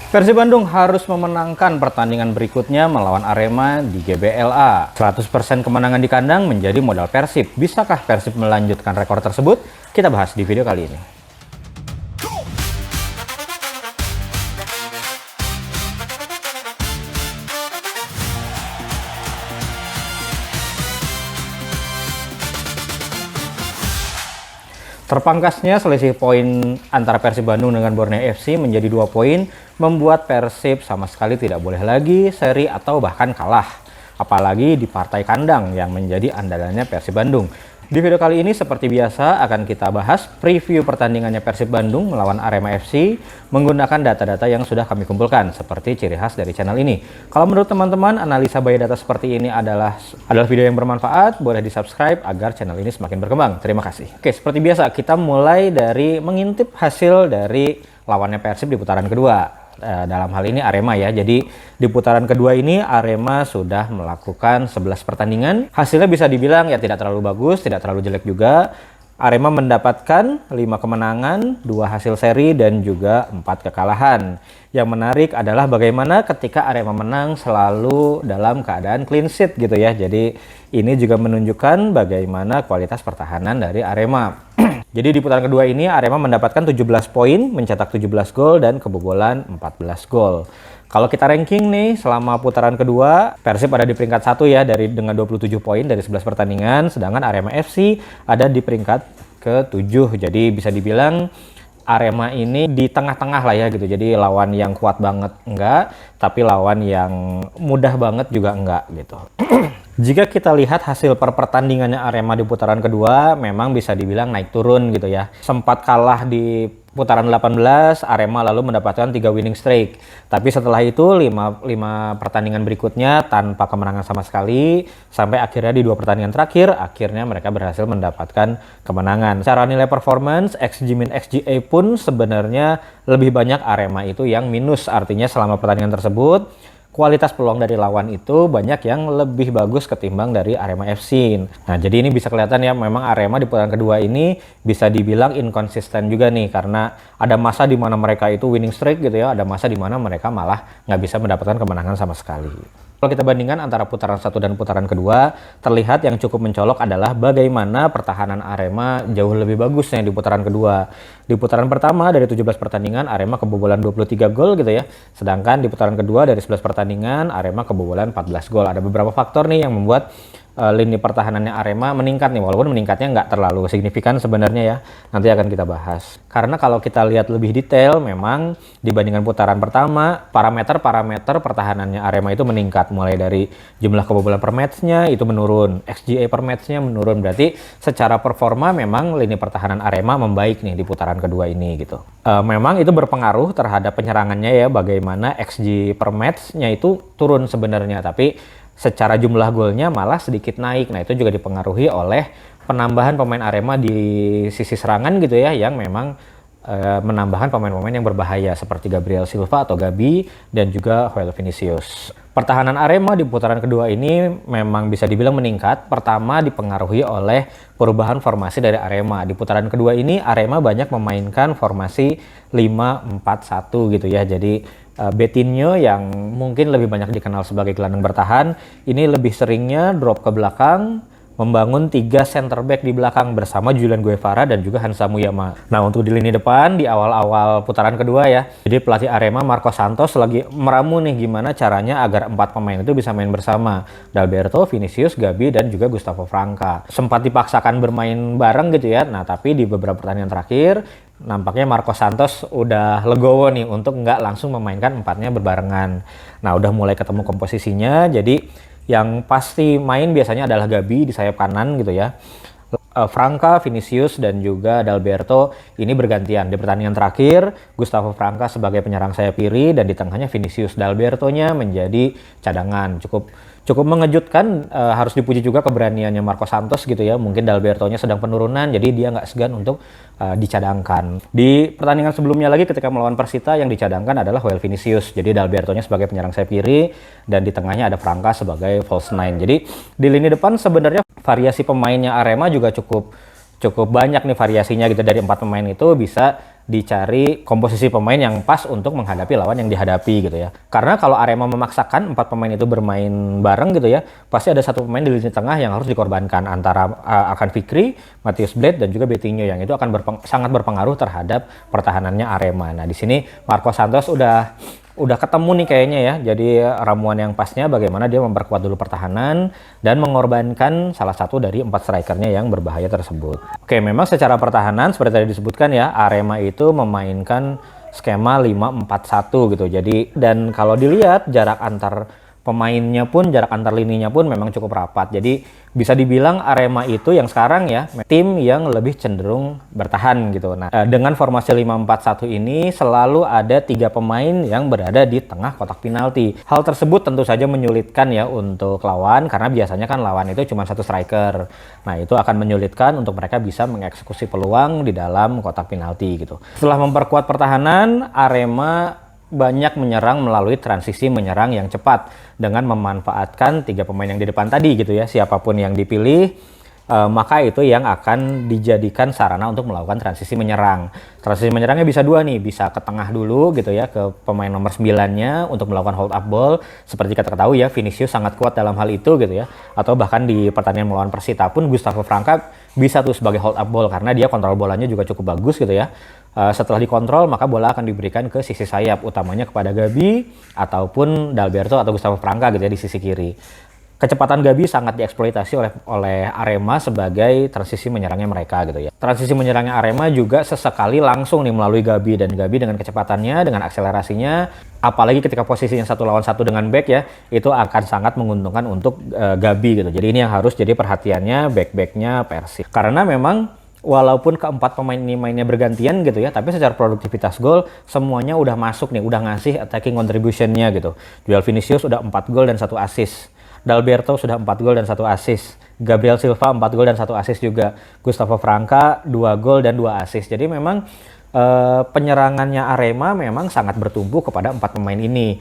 Persib Bandung harus memenangkan pertandingan berikutnya melawan Arema di GBLA. 100% kemenangan di kandang menjadi modal Persib. Bisakah Persib melanjutkan rekor tersebut? Kita bahas di video kali ini. Terpangkasnya selisih poin antara Persib Bandung dengan Borneo FC menjadi 2 poin, membuat Persib sama sekali tidak boleh lagi seri atau bahkan kalah. Apalagi di partai kandang yang menjadi andalannya Persib Bandung. Di video kali ini seperti biasa akan kita bahas preview pertandingannya Persib Bandung melawan Arema FC menggunakan data-data yang sudah kami kumpulkan seperti ciri khas dari channel ini. Kalau menurut teman-teman analisa biodata seperti ini adalah video yang bermanfaat, boleh di-subscribe agar channel ini semakin berkembang. Terima kasih. Oke, seperti biasa kita mulai dari mengintip hasil dari lawannya Persib di putaran kedua. Dalam hal ini Arema ya. Jadi di putaran kedua ini Arema sudah melakukan 11 pertandingan. Hasilnya bisa dibilang ya tidak terlalu bagus, tidak terlalu jelek juga. Arema mendapatkan 5 kemenangan, 2 hasil seri dan juga 4 kekalahan. Yang menarik adalah bagaimana ketika Arema menang selalu dalam keadaan clean sheet gitu ya. Jadi ini juga menunjukkan bagaimana kualitas pertahanan dari Arema. Jadi di putaran kedua ini Arema mendapatkan 17 poin, mencetak 17 gol dan kebobolan 14 gol. Kalau kita ranking nih selama putaran kedua, Persib ada di peringkat 1 ya dengan 27 poin dari 11 pertandingan, sedangkan Arema FC ada di peringkat ke-7. Jadi bisa dibilang Arema ini di tengah-tengah lah ya gitu. Jadi lawan yang kuat banget enggak, tapi lawan yang mudah banget juga enggak gitu. Jika kita lihat hasil per pertandingannya Arema di putaran kedua, memang bisa dibilang naik turun gitu ya. Sempat kalah di putaran 18, Arema lalu mendapatkan 3 winning streak. Tapi setelah itu 5 pertandingan berikutnya tanpa kemenangan sama sekali, sampai akhirnya di 2 pertandingan terakhir, akhirnya mereka berhasil mendapatkan kemenangan. Secara nilai performance, XG min XGA pun sebenarnya lebih banyak Arema itu yang minus. Artinya selama pertandingan tersebut, kualitas peluang dari lawan itu banyak yang lebih bagus ketimbang dari Arema FC. Nah, jadi ini bisa kelihatan ya, memang Arema di putaran kedua ini bisa dibilang inkonsisten juga nih, karena ada masa di mana mereka itu winning streak gitu ya, ada masa di mana mereka malah nggak bisa mendapatkan kemenangan sama sekali. Kalau kita bandingkan antara putaran 1 dan putaran kedua, terlihat yang cukup mencolok adalah bagaimana pertahanan Arema jauh lebih bagusnya di putaran kedua. Di putaran pertama dari 17 pertandingan Arema kebobolan 23 gol gitu ya. Sedangkan di putaran kedua dari 11 pertandingan Arema kebobolan 14 gol. Ada beberapa faktor nih yang membuat lini pertahanannya Arema meningkat nih, walaupun meningkatnya nggak terlalu signifikan sebenarnya ya, nanti akan kita bahas. Karena kalau kita lihat lebih detail, memang dibandingkan putaran pertama, parameter pertahanannya Arema itu meningkat, mulai dari jumlah kebobolan per match-nya itu menurun, XGA per match-nya menurun, berarti secara performa memang lini pertahanan Arema membaik nih di putaran kedua ini gitu. Memang itu berpengaruh terhadap penyerangannya ya, bagaimana XG per match-nya itu turun sebenarnya, tapi secara jumlah golnya malah sedikit naik. Nah, itu juga dipengaruhi oleh penambahan pemain Arema di sisi serangan gitu ya, yang memang menambahkan pemain-pemain yang berbahaya seperti Gabriel Silva atau Gabi dan juga Joel Vinicius. Pertahanan Arema di putaran kedua ini memang bisa dibilang meningkat. Pertama dipengaruhi oleh perubahan formasi dari Arema. Di putaran kedua ini Arema banyak memainkan formasi 5-4-1 gitu ya. Jadi Betinho yang mungkin lebih banyak dikenal sebagai gelandang bertahan, ini lebih seringnya drop ke belakang, membangun 3 center back di belakang bersama Julian Guevara dan juga Hansa Muyama. Nah, untuk di lini depan di awal-awal putaran kedua ya, jadi pelatih Arema Marco Santos lagi meramu nih gimana caranya agar 4 pemain itu bisa main bersama. Dalberto, Vinicius, Gabi dan juga Gustavo Franca. Sempat dipaksakan bermain bareng gitu ya. Nah, tapi di beberapa pertandingan terakhir nampaknya Marco Santos udah legowo nih untuk nggak langsung memainkan 4-nya berbarengan. Nah, udah mulai ketemu komposisinya, jadi yang pasti main biasanya adalah Gabi di sayap kanan gitu ya. Franca, Vinicius dan juga Dalberto ini bergantian. Di pertandingan terakhir, Gustavo Franca sebagai penyerang sayap kiri dan di tengahnya Vinicius. Dalberto-nya menjadi cadangan. Cukup mengejutkan, harus dipuji juga keberaniannya Marco Santos gitu ya. Mungkin Dalberto-nya sedang penurunan, jadi dia nggak segan untuk dicadangkan. Di pertandingan sebelumnya lagi ketika melawan Persita yang dicadangkan adalah Joel Vinicius. Jadi Dalberto-nya sebagai penyerang sayap kiri dan di tengahnya ada Franca sebagai false nine. Jadi di lini depan sebenarnya variasi pemainnya Arema juga cukup banyak nih variasinya gitu. Dari 4 pemain itu bisa dicari komposisi pemain yang pas untuk menghadapi lawan yang dihadapi gitu ya. Karena kalau Arema memaksakan 4 pemain itu bermain bareng gitu ya, pasti ada satu pemain di lini tengah yang harus dikorbankan antara Arkan Fikri, Matthias Blade dan juga Betinho, yang itu akan sangat berpengaruh terhadap pertahanannya Arema. Nah, di sini Marco Santos udah ketemu nih kayaknya ya. Jadi ramuan yang pasnya bagaimana dia memperkuat dulu pertahanan dan mengorbankan salah satu dari 4 strikernya yang berbahaya tersebut. Oke, memang secara pertahanan seperti tadi disebutkan ya, Arema itu memainkan skema 5-4-1 gitu. Jadi dan kalau dilihat jarak antar pemainnya pun, jarak antar lininya pun memang cukup rapat. Jadi bisa dibilang Arema itu yang sekarang ya tim yang lebih cenderung bertahan gitu. Nah, dengan formasi 5-4-1 ini selalu ada 3 pemain yang berada di tengah kotak penalti. Hal tersebut tentu saja menyulitkan ya untuk lawan, karena biasanya kan lawan itu cuma 1 striker. Nah, itu akan menyulitkan untuk mereka bisa mengeksekusi peluang di dalam kotak penalti gitu. Setelah memperkuat pertahanan, Arema banyak menyerang melalui transisi menyerang yang cepat dengan memanfaatkan 3 pemain yang di depan tadi gitu ya. Siapapun yang dipilih, maka itu yang akan dijadikan sarana untuk melakukan transisi menyerang. Transisi menyerangnya bisa 2 nih, bisa ke tengah dulu gitu ya, ke pemain nomor 9-nya untuk melakukan hold up ball. Seperti kita ketahui ya, Vinicius sangat kuat dalam hal itu gitu ya. Atau bahkan di pertandingan melawan Persita pun Gustavo Franca bisa tuh sebagai hold up ball karena dia kontrol bolanya juga cukup bagus gitu ya. Setelah dikontrol maka bola akan diberikan ke sisi sayap, utamanya kepada Gabi ataupun Dalberto atau Gustavo Franca gitu ya di sisi kiri. Kecepatan Gabi sangat dieksploitasi oleh Arema sebagai transisi menyerangnya mereka gitu ya. Transisi menyerangnya Arema juga sesekali langsung nih melalui Gabi, dan Gabi dengan kecepatannya, dengan akselerasinya, apalagi ketika posisinya 1 lawan 1 dengan back ya, itu akan sangat menguntungkan untuk Gabi gitu. Jadi ini yang harus jadi perhatiannya back-backnya Persib. Karena memang walaupun keempat pemain ini mainnya bergantian gitu ya, tapi secara produktivitas gol semuanya udah masuk nih, udah ngasih attacking contribution-nya gitu. Joao Vinicius udah 4 gol dan 1 assist. Dalberto sudah 4 gol dan 1 assist. Gabriel Silva 4 gol dan 1 assist juga. Gustavo Franca 2 gol dan 2 assist. Jadi memang penyerangannya Arema memang sangat bertumpu kepada 4 pemain ini.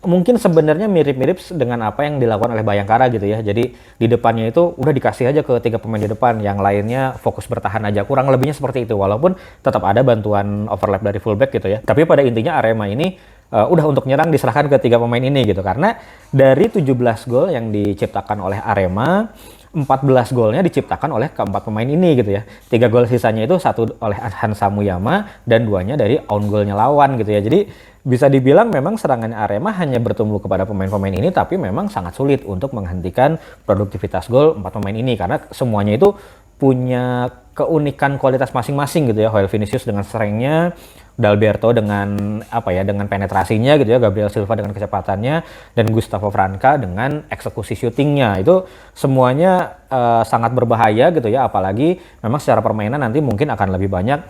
Mungkin sebenarnya mirip-mirip dengan apa yang dilakukan oleh Bayangkara gitu ya. Jadi di depannya itu udah dikasih aja ke 3 pemain di depan, yang lainnya fokus bertahan aja. Kurang lebihnya seperti itu, walaupun tetap ada bantuan overlap dari fullback gitu ya. Tapi pada intinya Arema ini udah untuk nyerang diserahkan ke 3 pemain ini gitu. Karena dari 17 gol yang diciptakan oleh Arema, 14 golnya diciptakan oleh keempat pemain ini gitu ya. 3 gol sisanya itu 1 oleh Hansa Muyama dan 2-nya dari own goalnya lawan gitu ya. Jadi bisa dibilang memang serangannya Arema hanya bertumbuh kepada pemain-pemain ini, tapi memang sangat sulit untuk menghentikan produktivitas gol 4 pemain ini karena semuanya itu punya keunikan kualitas masing-masing gitu ya. Joao Vinicius dengan strength-nya, Dalberto dengan dengan penetrasinya gitu ya, Gabriel Silva dengan kecepatannya, dan Gustavo Franca dengan eksekusi syutingnya. Itu semuanya sangat berbahaya gitu ya, apalagi memang secara permainan nanti mungkin akan lebih banyak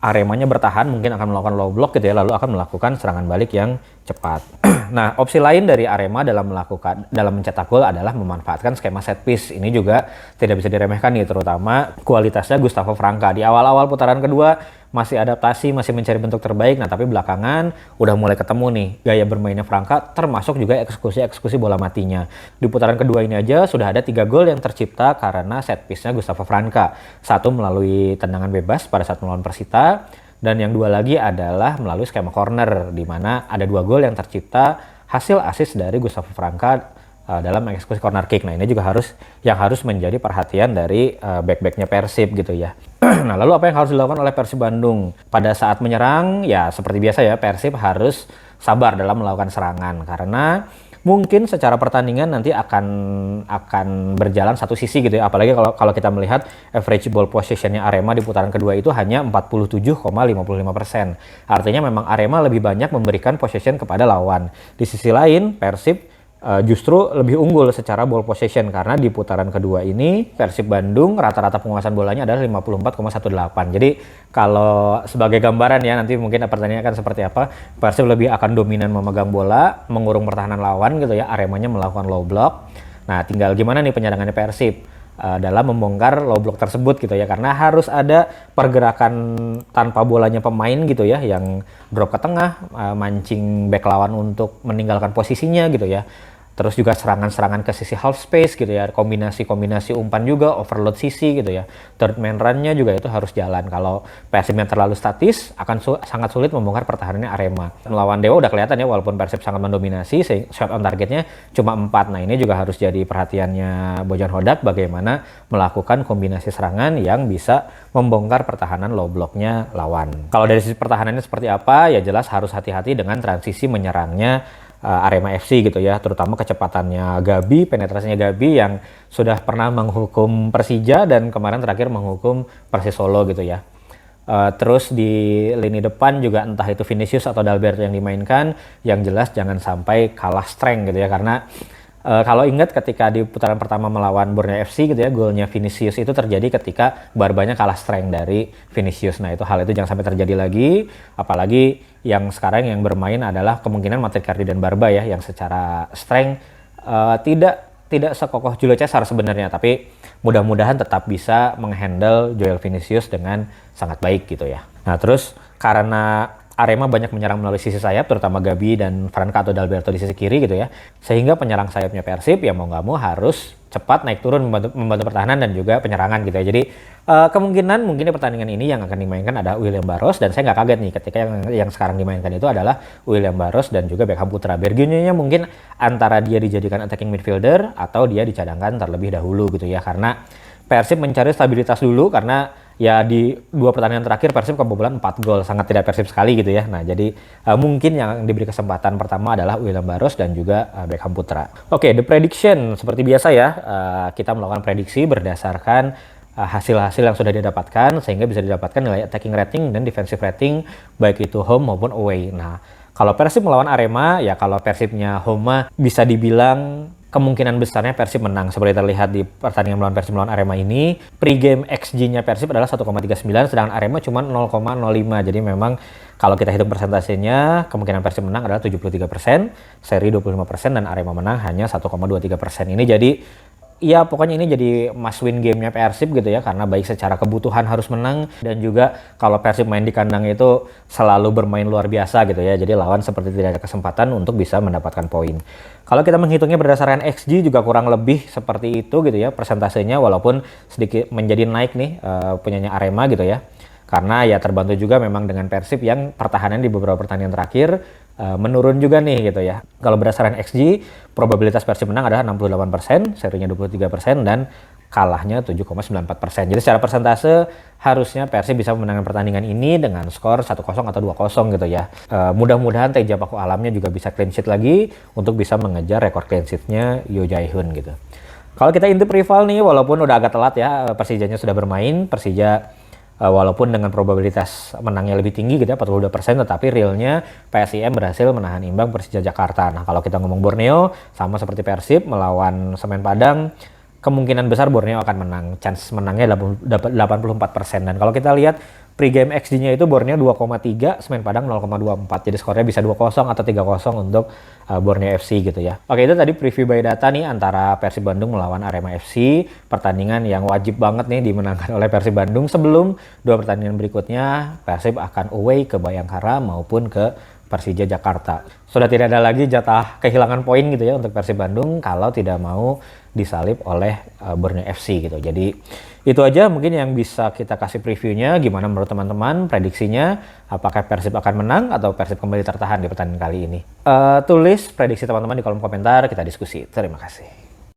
Aremanya bertahan, mungkin akan melakukan low block gitu ya, lalu akan melakukan serangan balik yang cepat. Nah, opsi lain dari Arema dalam mencetak gol adalah memanfaatkan skema set piece. Ini juga tidak bisa diremehkan nih, terutama kualitasnya Gustavo Franca. Di awal-awal putaran kedua masih adaptasi, masih mencari bentuk terbaik. Nah, tapi belakangan udah mulai ketemu nih gaya bermainnya Franca, termasuk juga eksekusi bola matinya. Di putaran kedua ini aja sudah ada 3 gol yang tercipta karena set piece-nya Gustavo Franca. 1 melalui tendangan bebas pada saat melawan Persita, dan yang 2 lagi adalah melalui skema corner, di mana ada 2 gol yang tercipta hasil assist dari Gustavo Franca dalam eksekusi corner kick. Nah, ini juga harus menjadi perhatian dari back-backnya Persib gitu ya. Nah, lalu apa yang harus dilakukan oleh Persib Bandung? Pada saat menyerang, ya seperti biasa ya, Persib harus sabar dalam melakukan serangan. Karena mungkin secara pertandingan nanti akan berjalan satu sisi gitu ya. Apalagi kalau kita melihat average ball possession-nya Arema di putaran kedua itu hanya 47,55%. Artinya memang Arema lebih banyak memberikan possession kepada lawan. Di sisi lain, Persib justru lebih unggul secara ball possession, karena di putaran kedua ini Persib Bandung rata-rata penguasaan bolanya adalah 54,18. Jadi kalau sebagai gambaran ya, nanti mungkin pertandingannya akan seperti apa, Persib lebih akan dominan memegang bola, mengurung pertahanan lawan gitu ya, Aremanya melakukan low block. Nah, tinggal gimana nih penyerangannya Persib dalam membongkar low block tersebut gitu ya, karena harus ada pergerakan tanpa bolanya pemain gitu ya, yang drop ke tengah, mancing back lawan untuk meninggalkan posisinya gitu ya. Terus juga serangan-serangan ke sisi half space gitu ya, kombinasi-kombinasi umpan juga, overload sisi gitu ya. Third man run-nya juga itu harus jalan. Kalau Persib yang terlalu statis akan sangat sulit membongkar pertahanannya Arema. Melawan Dewa udah kelihatan ya, walaupun Persib sangat mendominasi, shot on targetnya cuma 4. Nah ini juga harus jadi perhatiannya Bojan Hodak, bagaimana melakukan kombinasi serangan yang bisa membongkar pertahanan low blocknya lawan. Kalau dari sisi pertahanannya seperti apa, ya jelas harus hati-hati dengan transisi menyerangnya Arema FC gitu ya, terutama kecepatannya Gabi, penetrasinya Gabi yang sudah pernah menghukum Persija dan kemarin terakhir menghukum Persis Solo gitu ya. Terus di lini depan juga entah itu Vinicius atau Dalberto yang dimainkan, yang jelas jangan sampai kalah strength gitu ya, karena kalau ingat ketika di putaran pertama melawan Borneo FC gitu ya, golnya Vinicius itu terjadi ketika Barbanya kalah strength dari Vinicius. Nah itu hal itu jangan sampai terjadi lagi, apalagi yang sekarang yang bermain adalah kemungkinan Matecardi dan Barba ya, yang secara strength tidak sekokoh Julio Cesar sebenarnya, tapi mudah-mudahan tetap bisa menghandle Joel Vinicius dengan sangat baik gitu ya. Nah terus karena Arema banyak menyerang melalui sisi sayap, terutama Gabi dan Franca atau Dalberto di sisi kiri gitu ya. Sehingga penyerang sayapnya Persib ya mau nggak mau harus cepat naik turun membantu pertahanan dan juga penyerangan gitu ya. Jadi kemungkinan mungkin di pertandingan ini yang akan dimainkan ada William Barros, dan saya nggak kaget nih ketika yang sekarang dimainkan itu adalah William Barros dan juga Beckham Putra. Bergionnya mungkin antara dia dijadikan attacking midfielder atau dia dicadangkan terlebih dahulu gitu ya. Karena Persib mencari stabilitas dulu, karena ya di 2 pertandingan terakhir Persib kebobolan 4 gol, sangat tidak Persib sekali gitu ya. Nah jadi mungkin yang diberi kesempatan pertama adalah William Barros dan juga Beckham Putra. Oke, the prediction seperti biasa ya, kita melakukan prediksi berdasarkan hasil-hasil yang sudah didapatkan, sehingga bisa didapatkan nilai attacking rating dan defensive rating baik itu home maupun away. Nah kalau Persib melawan Arema, ya kalau Persibnya home bisa dibilang kemungkinan besarnya Persib menang. Seperti terlihat di pertandingan melawan Persib melawan Arema ini, pre-game XG-nya Persib adalah 1,39, sedangkan Arema cuma 0,05. Jadi memang kalau kita hitung persentasenya, kemungkinan Persib menang adalah 73%, seri 25%, dan Arema menang hanya 1,23%. Ini jadi ya pokoknya ini jadi must win game-nya Persib gitu ya, karena baik secara kebutuhan harus menang, dan juga kalau Persib main di kandang itu selalu bermain luar biasa gitu ya, jadi lawan seperti tidak ada kesempatan untuk bisa mendapatkan poin. Kalau kita menghitungnya berdasarkan XG juga kurang lebih seperti itu gitu ya persentasenya, walaupun sedikit menjadi naik nih punyanya Arema gitu ya, karena ya terbantu juga memang dengan Persib yang pertahanan di beberapa pertandingan terakhir menurun juga nih gitu ya. Kalau berdasarkan XG, probabilitas Persib menang adalah 68%, serinya 23%, dan kalahnya 7,94%. Jadi secara persentase harusnya Persib bisa memenangkan pertandingan ini dengan skor 1-0 atau 2-0 gitu ya. Mudah-mudahan Teja Paku Alamnya juga bisa clean sheet lagi untuk bisa mengejar rekor clean sheet-nya Yo Jae-hoon gitu. Kalau kita intip rival nih, walaupun udah agak telat ya, Persijanya sudah bermain, Persija walaupun dengan probabilitas menangnya lebih tinggi gitu ya, 42%, tetapi realnya PSIM berhasil menahan imbang Persija Jakarta. Nah kalau kita ngomong Borneo, sama seperti Persib melawan Semen Padang, kemungkinan besar Borneo akan menang. Chance menangnya 84%. Dan kalau kita lihat pre-game XG-nya itu Borneo 2,3, Semen Padang 0,24. Jadi skornya bisa 2-0 atau 3-0 untuk Borneo FC gitu ya. Oke, itu tadi preview by data nih antara Persib Bandung melawan Arema FC. Pertandingan yang wajib banget nih dimenangkan oleh Persib Bandung sebelum 2 pertandingan berikutnya Persib akan away ke Bayangkara maupun ke Persija Jakarta. Sudah tidak ada lagi jatah kehilangan poin gitu ya untuk Persib Bandung kalau tidak mau disalip oleh Borneo FC gitu. Jadi itu aja mungkin yang bisa kita kasih previewnya. Gimana menurut teman-teman prediksinya? Apakah Persib akan menang atau Persib kembali tertahan di pertandingan kali ini? Tulis prediksi teman-teman di kolom komentar, kita diskusi. Terima kasih.